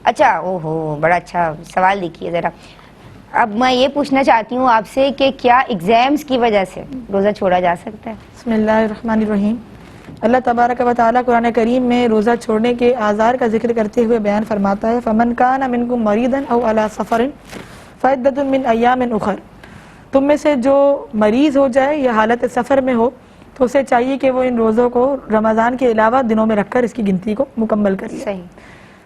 اچھا اوہو بڑا اچھا سوال لکھیے ذرا. اب میں یہ پوچھنا چاہتی ہوں آپ سے کہ کیا ایگزامز کی وجہ سے روزہ چھوڑا جا سکتا ہے؟ بسم اللہ الرحمن الرحیم. اللہ تبارک و تعالیٰ قرآن کریم میں روزہ چھوڑنے کے آزار کا ذکر کرتے ہوئے بیان فرماتا ہے فَمَنْ كَانَ مِنْكُمْ مَرِيضًا أَوْ عَلَى سَفَرٍ فَعِدَّةٌ مِّنْ أَيَّامٍ أُخَرَ. تم میں سے جو مریض ہو جائے یا حالت سفر میں ہو تو اسے چاہیے کہ وہ ان روزوں کو رمضان کے علاوہ دنوں میں رکھ کر اس کی گنتی کو مکمل کر لے. صحیح.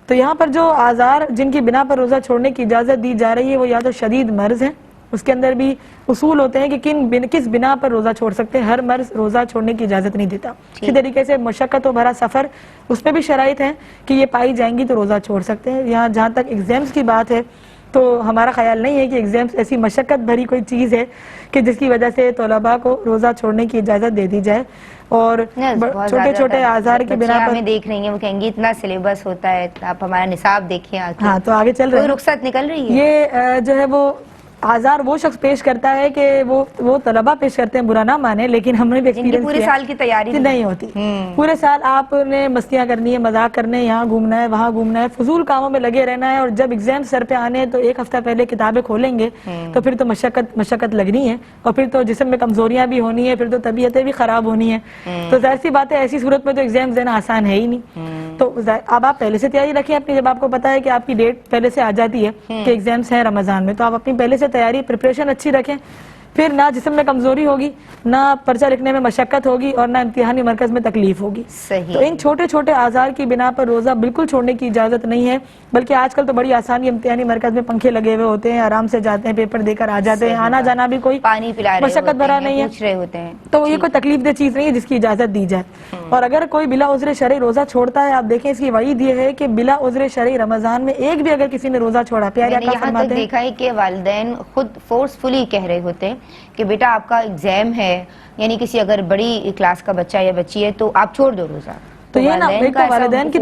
تو یہاں پر جو آزار جن کی بنا پر روزہ چھوڑنے کی اجازت دی جا رہی ہے وہ یا تو شدید مرض ہے، اس کے اندر بھی اصول ہوتے ہیں کہ کس بنا پر روزہ چھوڑ سکتے ہیں. ہر مرض روزہ چھوڑنے کی اجازت نہیں دیتا. اسی طریقے سے مشقت و بھرا سفر، اس میں بھی شرائط ہیں کہ یہ پائی جائیں گی تو روزہ چھوڑ سکتے ہیں. یہاں جہاں تک ایگزامس کی بات ہے تو ہمارا خیال نہیں ہے کہ ایگزامس ایسی مشقت بھری کوئی چیز ہے کہ جس کی وجہ سے طلباء کو روزہ چھوڑنے کی اجازت دے دی جائے. اور چھوٹے چھوٹے آزار کی بنا پر ہمیں دیکھ رہی ہیں وہ کہیں گی اتنا سلیبس ہوتا ہے، آپ ہمارا نصاب دیکھیں. ہاں تو آگے چل رہے ہیں، رخصت نکل رہی ہے. یہ جو ہے وہ آزار وہ شخص پیش کرتا ہے کہ وہ طلباء پیش کرتے ہیں، برا نہ مانے، لیکن ہم نے بھی ایکسپیرینس پورے کیا سال کی تیاری نہیں ہوتی. پورے سال آپ نے مستیاں کرنی ہے، مذاق کرنے، یہاں گھومنا ہے وہاں گھومنا ہے، فضول کاموں میں لگے رہنا ہے. اور جب ایگزام سر پہ آنے ہیں تو ایک ہفتہ پہلے کتابیں کھولیں گے تو پھر تو مشقت لگنی ہے، اور پھر تو جسم میں کمزوریاں بھی ہونی ہیں، پھر تو طبیعتیں بھی خراب ہونی ہیں. تو ظاہر سی بات ہے ایسی صورت میں تو ایگزام دینا آسان ہے ہی نہیں. تو اب آپ پہلے سے تیاری رکھیں اپنی. جب آپ کو پتا ہے کہ آپ کی ڈیٹ پہلے سے آ جاتی ہے کہ ایگزامس ہیں رمضان میں، تو آپ اپنی پہلے سے تیاری پریپریشن اچھی رکھیں. پھر نہ جسم میں کمزوری ہوگی، نہ پرچہ لکھنے میں مشقت ہوگی، اور نہ امتحانی مرکز میں تکلیف ہوگی. تو ان چھوٹے چھوٹے آزار کی بنا پر روزہ بالکل چھوڑنے کی اجازت نہیں ہے. بلکہ آج کل تو بڑی آسانی، امتحانی مرکز میں پنکھے لگے ہوئے ہوتے ہیں، آرام سے جاتے ہیں، پیپر دے کر آ جاتے ہیں، آنا جانا بھی کوئی پانی پلا رہے مشقت بھرا نہیں ہے، پوچھ رہے ہوتے ہیں. تو یہ کوئی تکلیف دہ چیز نہیں ہے جس کی اجازت دی جائے. اور اگر کوئی بلا عذر شرعی روزہ چھوڑتا ہے، آپ دیکھیں اس کی وعید یہ ہے کہ بلا عذر شرعی رمضان میں ایک بھی اگر کسی نے روزہ چھوڑا، پیارے آقا فرماتے ہیں، یہاں تک دیکھا ہے کہ والدین خود فورسفلی کہہ رہے ہوتے ہیں کہ بیٹا آپ کا ایگزام ہے، یعنی کسی اگر بڑی کلاس کا بچہ یا بچی ہے تو آپ چھوڑ دو روزہ. تو یہ نا ایک تو والدین کی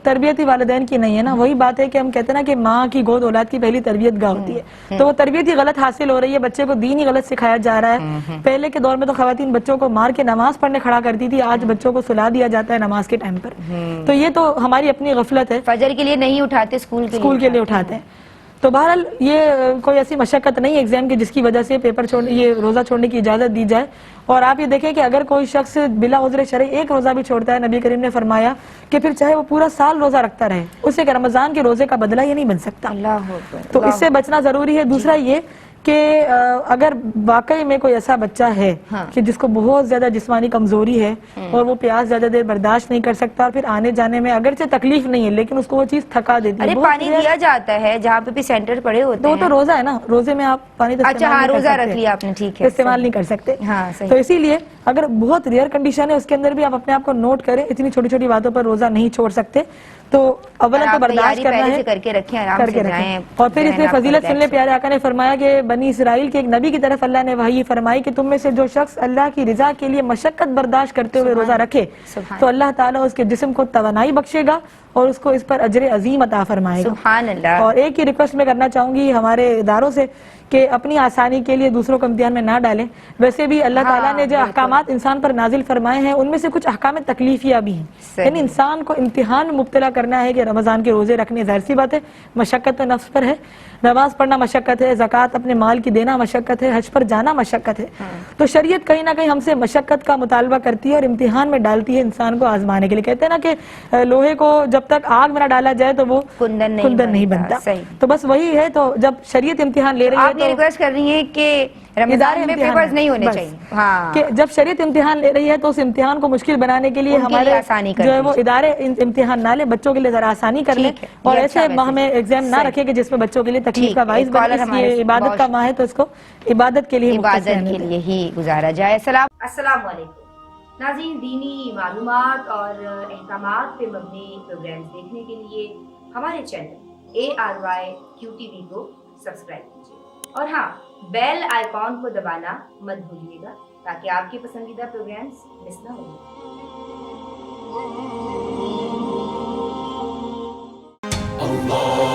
تربیت ہی والدین کی نہیں ہے نا. وہی بات ہے کہ ہم کہتے ہیں نا کہ ماں کی گود اولاد کی پہلی تربیت گاہ ہوتی ہے. تو وہ تربیت ہی غلط حاصل ہو رہی ہے، بچے کو دین ہی غلط سکھایا جا رہا ہے. پہلے کے دور میں تو خواتین بچوں کو مار کے نماز پڑھنے کھڑا کرتی تھی، آج بچوں کو سلا دیا جاتا ہے نماز کے ٹائم پر. تو یہ تو ہماری اپنی غفلت ہے. فجر کے لیے نہیں اٹھاتے، اسکول کے لیے اٹھاتے ہیں. تو بہرحال یہ کوئی ایسی مشقت نہیں ہے ایگزام کی جس کی وجہ سے یہ روزہ چھوڑنے کی اجازت دی جائے. اور آپ یہ دیکھیں کہ اگر کوئی شخص بلا عذر شرعی ایک روزہ بھی چھوڑتا ہے، نبی کریم نے فرمایا کہ پھر چاہے وہ پورا سال روزہ رکھتا رہے، اسے کہ رمضان کے روزے کا بدلہ یہ نہیں بن سکتا. تو اس سے بچنا ضروری ہے. دوسرا یہ کہ اگر واقعی میں کوئی ایسا بچہ ہے کہ جس کو بہت زیادہ جسمانی کمزوری ہے اور وہ پیاس زیادہ دیر برداشت نہیں کر سکتا، اور پھر آنے جانے میں اگرچہ تکلیف نہیں ہے لیکن اس کو وہ چیز تھکا دیتی ہے. پانی دیا جاتا ہے جہاں پہ بھی سینٹر پڑے ہوتے ہیں. وہ تو روزہ ہے نا، روزے میں آپ پانی تو استعمال نہیں کر سکتے. تو اسی لیے اگر بہت ریئر کنڈیشن ہے اس کے اندر بھی آپ اپنے آپ کو نوٹ کریں، اتنی چھوٹی چھوٹی باتوں پر روزہ نہیں چھوڑ سکتے. تو اولا تو برداشت کرنا ہے، کر کے رکھیں. اور پھر اس میں فضیلت سن لیں. پیارے آقا نے فرمایا کہ بنی اسرائیل کے ایک نبی کی طرف اللہ نے وحی فرمائی کہ تم میں سے جو شخص اللہ کی رضا کے لیے مشقت برداشت کرتے ہوئے روزہ رکھے تو اللہ تعالیٰ اس کے جسم کو توانائی بخشے گا اور اس کو اس پر اجر عظیم عطا فرمائے گا. سبحان اللہ. اور ایک ہی ریکویسٹ میں کرنا چاہوں گی ہمارے اداروں سے کہ اپنی آسانی کے لیے دوسروں کو امتحان میں نہ ڈالیں. ویسے بھی اللہ تعالیٰ نے جو احکامات انسان پر نازل فرمائے ہیں ان میں سے کچھ احکام تکلیفیہ بھی ہیں. یعنی انسان کو امتحان میں مبتلا کرنا ہے کہ رمضان کے روزے رکھنے. ظاہر سی بات ہے مشقت تو نفس پر ہے، نماز پڑھنا مشقت ہے، زکوٰۃ اپنے مال کی دینا مشقت ہے، حج پر جانا مشقت ہے. تو شریعت کہیں نہ کہیں ہم سے مشقت کا مطالبہ کرتی ہے اور امتحان میں ڈالتی ہے انسان کو آزمانے کے لیے. کہتے ہیں نا کہ لوہے کو جب تک آگ میں نہ ڈالا جائے تو وہ کندن نہیں بنتا. تو بس وہی ہے. تو جب شریعت امتحان لے رہی ہے آپ یہ ریکویسٹ کر رہی ہیں کہ رمضان میں پیپرز نہیں ہونے چاہیے. کہ جب شریعت امتحان لے رہی ہے تو اس امتحان کو مشکل بنانے کے لیے ہمارے جو ہے وہ ادارے امتحان نہ لیں، بچوں کے لیے ذرا آسانی کر لیں. اور ایسے ماہ میں ایگزام نہ رکھے کہ جس میں بچوں کے لیے تکلیف کا باعث بنے. یہ عبادت کا ماہ ہے تو اس کو عبادت کے لیے ہی گزارا جائے. السلام علیکم ناظرین. دینی معلومات اور احکامات پہ مبنی پروگرامز دیکھنے کے لیے ہمارے چینل ARYQTV کو سبسکرائب کیجیے. اور ہاں، بیل آئیکن کو دبانا مت بھولیے گا تاکہ آپ کے پسندیدہ پروگرامز مس نہ ہوں. اللہ